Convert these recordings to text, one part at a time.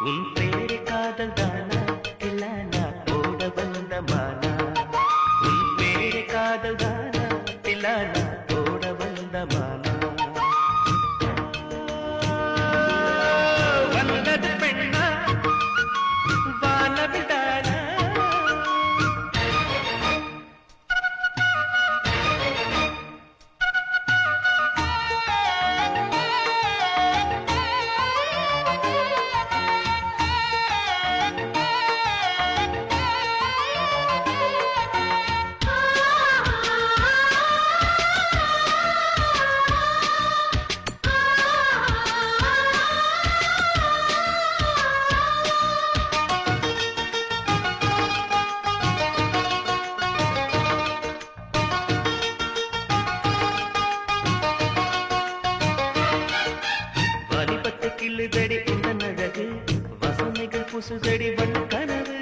உன் பேரு காதல் தானா தில்லானா போட வந்த மானா உன் பேரு காதல் தானா தில்லானா போட வந்த மானா வந்தது பெண்ணா வானவிதானா கிள்ளுதடி உந்தன் அழகு வசனைகள் புசுதடி வண்ண கனவு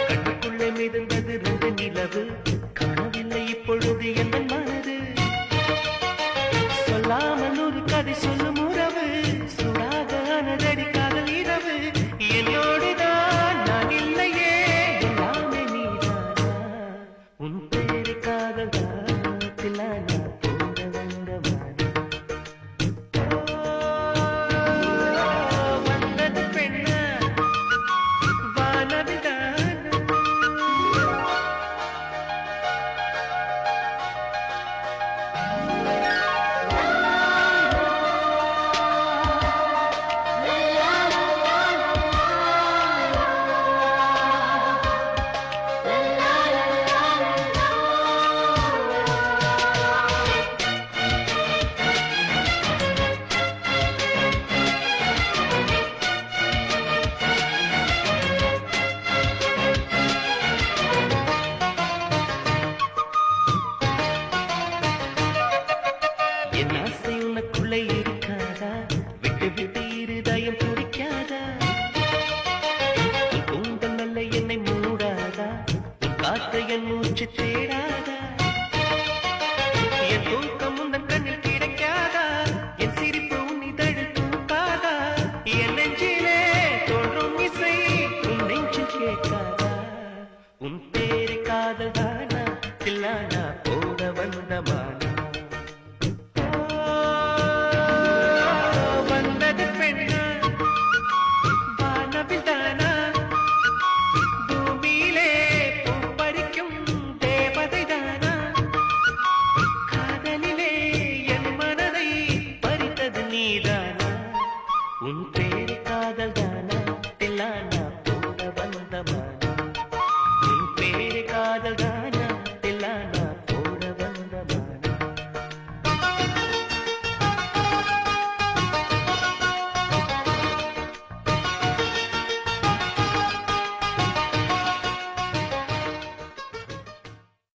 கண்ணுக்குள்ளே மிதந்தது ரெண்டு நிலவு காணவில்லை இப்பொழுது எந்த மனது சொல்லாமல் ஒரு கதை சொல்லும் உறவு சுடாக அனதடி காதல் இரவு என்னோடுதான் நான் இல்லையே எல்லாமே நீதானா உன் பேரு காதல் தில்லானா போட வந்த மானா இருக்காதா விட்டு விட்டு இருதயம் துடிக்காதா உங்கள் நல்ல என்னை மூடாதா உன் காற்று என் மூச்சு தேடாதா என் தூக்கம் உந்தன் கண்ணில் கிடைக்காதா என் சிரிப்பு உன் இதழில் தூக்காதா என் நெஞ்சிலே தோன்றும் இசை உன் நெஞ்சில் கேட்காதா உன் பேரு காதல் தானா தில்லானா போட வந்த மானா